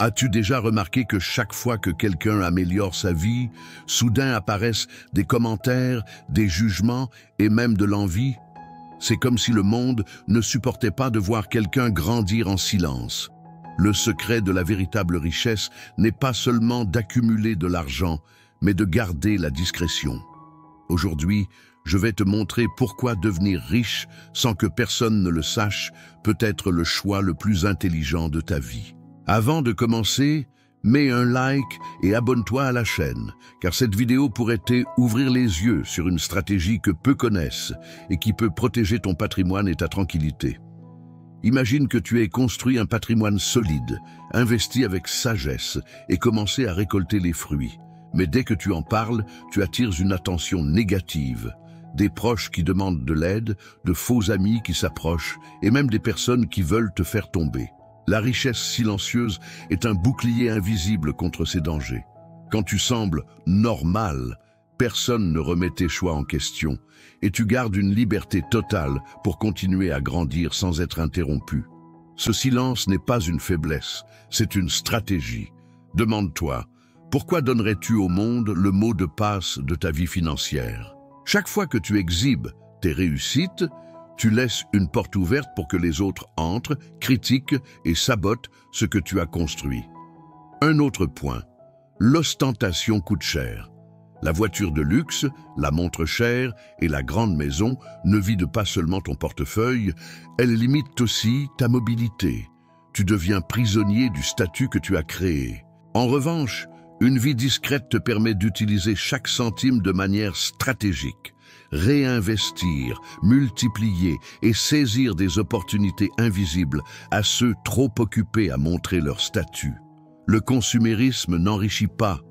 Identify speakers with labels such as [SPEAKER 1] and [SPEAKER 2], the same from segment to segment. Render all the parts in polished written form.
[SPEAKER 1] As-tu déjà remarqué que chaque fois que quelqu'un améliore sa vie, soudain apparaissent des commentaires, des jugements et même de l'envie? C'est comme si le monde ne supportait pas de voir quelqu'un grandir en silence. Le secret de la véritable richesse n'est pas seulement d'accumuler de l'argent, mais de garder la discrétion. Aujourd'hui, je vais te montrer pourquoi devenir riche sans que personne ne le sache peut être le choix le plus intelligent de ta vie. Avant de commencer, mets un like et abonne-toi à la chaîne, car cette vidéo pourrait t'ouvrir les yeux sur une stratégie que peu connaissent et qui peut protéger ton patrimoine et ta tranquillité. Imagine que tu aies construit un patrimoine solide, investi avec sagesse et commencé à récolter les fruits. Mais dès que tu en parles, tu attires une attention négative. Des proches qui demandent de l'aide, de faux amis qui s'approchent et même des personnes qui veulent te faire tomber. La richesse silencieuse est un bouclier invisible contre ces dangers. Quand tu sembles normal, personne ne remet tes choix en question et tu gardes une liberté totale pour continuer à grandir sans être interrompu. Ce silence n'est pas une faiblesse, c'est une stratégie. Demande-toi, pourquoi donnerais-tu au monde le mot de passe de ta vie financière? Chaque fois que tu exhibes tes réussites, tu laisses une porte ouverte pour que les autres entrent, critiquent et sabotent ce que tu as construit. Un autre point, l'ostentation coûte cher. La voiture de luxe, la montre chère et la grande maison ne vident pas seulement ton portefeuille, elles limitent aussi ta mobilité. Tu deviens prisonnier du statut que tu as créé. En revanche, une vie discrète te permet d'utiliser chaque centime de manière stratégique. Réinvestir, multiplier et saisir des opportunités invisibles à ceux trop occupés à montrer leur statut. Le consumérisme n'enrichit pas,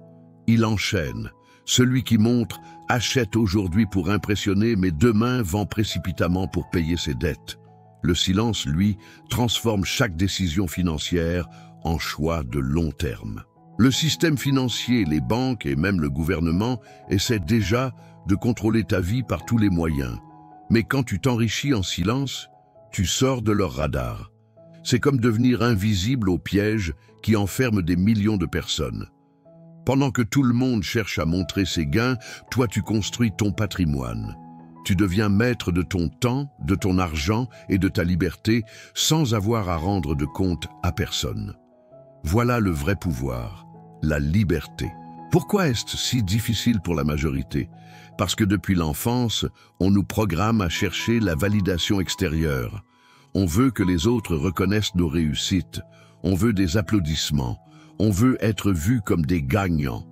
[SPEAKER 1] il enchaîne. Celui qui montre achète aujourd'hui pour impressionner, mais demain vend précipitamment pour payer ses dettes. Le silence, lui, transforme chaque décision financière en choix de long terme. Le système financier, les banques et même le gouvernement essaient déjà de contrôler ta vie par tous les moyens. Mais quand tu t'enrichis en silence, tu sors de leur radar. C'est comme devenir invisible au piège qui enferme des millions de personnes. Pendant que tout le monde cherche à montrer ses gains, toi tu construis ton patrimoine. Tu deviens maître de ton temps, de ton argent et de ta liberté sans avoir à rendre de compte à personne. Voilà le vrai pouvoir, la liberté. Pourquoi est-ce si difficile pour la majorité? Parce que depuis l'enfance, on nous programme à chercher la validation extérieure. On veut que les autres reconnaissent nos réussites. On veut des applaudissements. On veut être vus comme des gagnants.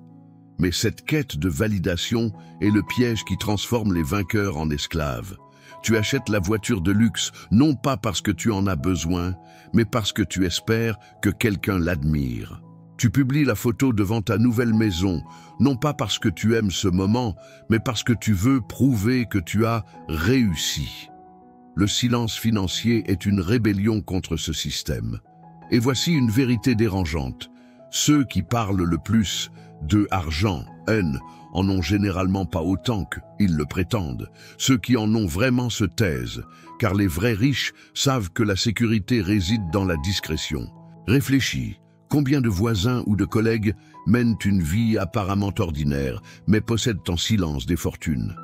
[SPEAKER 1] Mais cette quête de validation est le piège qui transforme les vainqueurs en esclaves. Tu achètes la voiture de luxe, non pas parce que tu en as besoin, mais parce que tu espères que quelqu'un l'admire. Tu publies la photo devant ta nouvelle maison, non pas parce que tu aimes ce moment, mais parce que tu veux prouver que tu as réussi. Le silence financier est une rébellion contre ce système. Et voici une vérité dérangeante. Ceux qui parlent le plus de argent, haine, en ont généralement pas autant qu'ils le prétendent. Ceux qui en ont vraiment se taisent, car les vrais riches savent que la sécurité réside dans la discrétion. Réfléchis. Combien de voisins ou de collègues mènent une vie apparemment ordinaire, mais possèdent en silence des fortunes?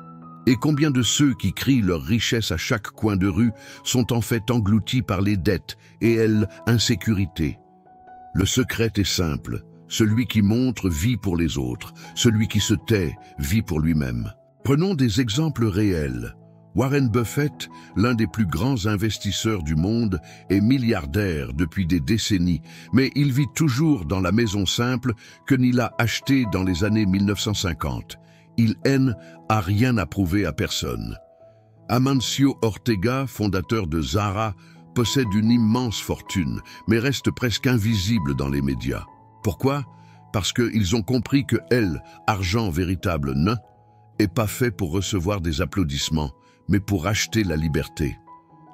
[SPEAKER 1] Et combien de ceux qui crient leur richesse à chaque coin de rue sont en fait engloutis par les dettes et l'insécurité? Le secret est simple. Celui qui montre vit pour les autres. Celui qui se tait vit pour lui-même. Prenons des exemples réels. Warren Buffett, l'un des plus grands investisseurs du monde, est milliardaire depuis des décennies, mais il vit toujours dans la maison simple que il a achetée dans les années 1950. Il haine à rien à prouver à personne. Amancio Ortega, fondateur de Zara, possède une immense fortune, mais reste presque invisible dans les médias. Pourquoi? Parce qu'ils ont compris que argent véritable n'est pas fait pour recevoir des applaudissements, mais pour acheter la liberté.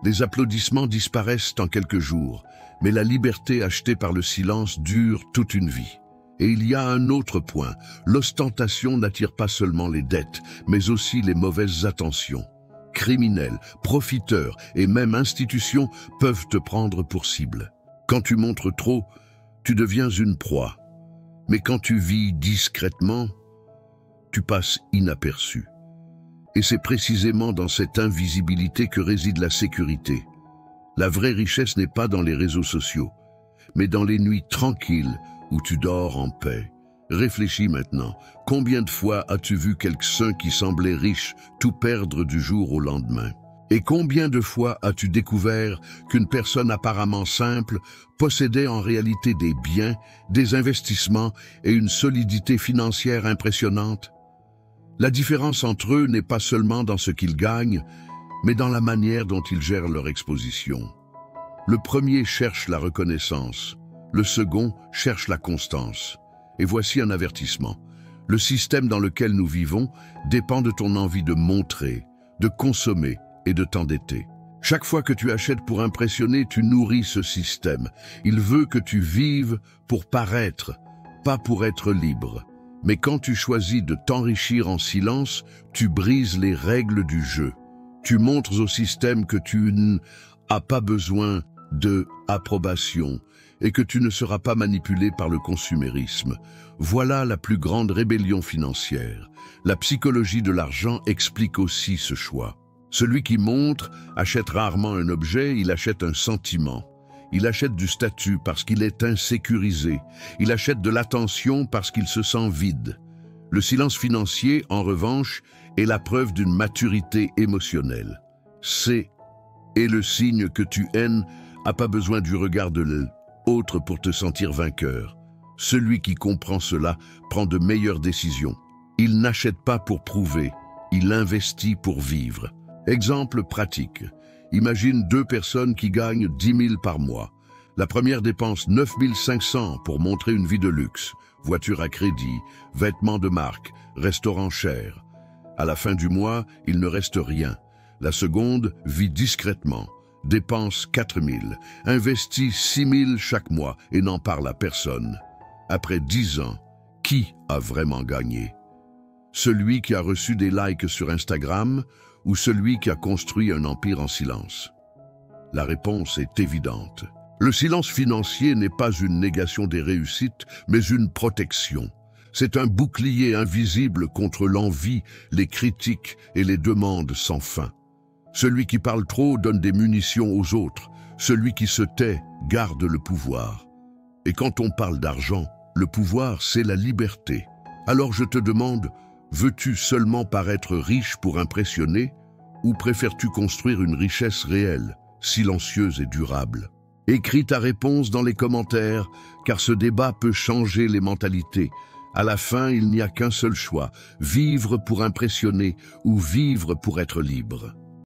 [SPEAKER 1] Les applaudissements disparaissent en quelques jours, mais la liberté achetée par le silence dure toute une vie. Et il y a un autre point, l'ostentation n'attire pas seulement les dettes, mais aussi les mauvaises attentions. Criminels, profiteurs et même institutions peuvent te prendre pour cible. Quand tu montres trop, tu deviens une proie. Mais quand tu vis discrètement, tu passes inaperçu. Et c'est précisément dans cette invisibilité que réside la sécurité. La vraie richesse n'est pas dans les réseaux sociaux, mais dans les nuits tranquilles où tu dors en paix. Réfléchis maintenant, combien de fois as-tu vu quelqu'un qui semblait riche tout perdre du jour au lendemain? Et combien de fois as-tu découvert qu'une personne apparemment simple possédait en réalité des biens, des investissements et une solidité financière impressionnante? La différence entre eux n'est pas seulement dans ce qu'ils gagnent, mais dans la manière dont ils gèrent leur exposition. Le premier cherche la reconnaissance, le second cherche la constance. Et voici un avertissement. Le système dans lequel nous vivons dépend de ton envie de montrer, de consommer et de t'endetter. Chaque fois que tu achètes pour impressionner, tu nourris ce système. Il veut que tu vives pour paraître, pas pour être libre. Mais quand tu choisis de t'enrichir en silence, tu brises les règles du jeu. Tu montres au système que tu n'as pas besoin de approbation et que tu ne seras pas manipulé par le consumérisme. Voilà la plus grande rébellion financière. La psychologie de l'argent explique aussi ce choix. Celui qui montre achète rarement un objet, il achète un sentiment. Il achète du statut parce qu'il est insécurisé. Il achète de l'attention parce qu'il se sent vide. Le silence financier, en revanche, est la preuve d'une maturité émotionnelle. C'est le signe que tu n'as pas besoin du regard de l'autre pour te sentir vainqueur. Celui qui comprend cela prend de meilleures décisions. Il n'achète pas pour prouver, il investit pour vivre. Exemple pratique. Imagine deux personnes qui gagnent 10 000 par mois. La première dépense 9 500 pour montrer une vie de luxe, voiture à crédit, vêtements de marque, restaurant cher. À la fin du mois, il ne reste rien. La seconde vit discrètement, dépense 4 000, investit 6 000 chaque mois et n'en parle à personne. Après 10 ans, qui a vraiment gagné? Celui qui a reçu des likes sur Instagram ou celui qui a construit un empire en silence? La réponse est évidente. Le silence financier n'est pas une négation des réussites, mais une protection. C'est un bouclier invisible contre l'envie, les critiques et les demandes sans fin. Celui qui parle trop donne des munitions aux autres. Celui qui se tait garde le pouvoir. Et quand on parle d'argent, le pouvoir, c'est la liberté. Alors je te demande, veux-tu seulement paraître riche pour impressionner ou préfères-tu construire une richesse réelle, silencieuse et durable? Écris ta réponse dans les commentaires, car ce débat peut changer les mentalités. À la fin, il n'y a qu'un seul choix, vivre pour impressionner ou vivre pour être libre.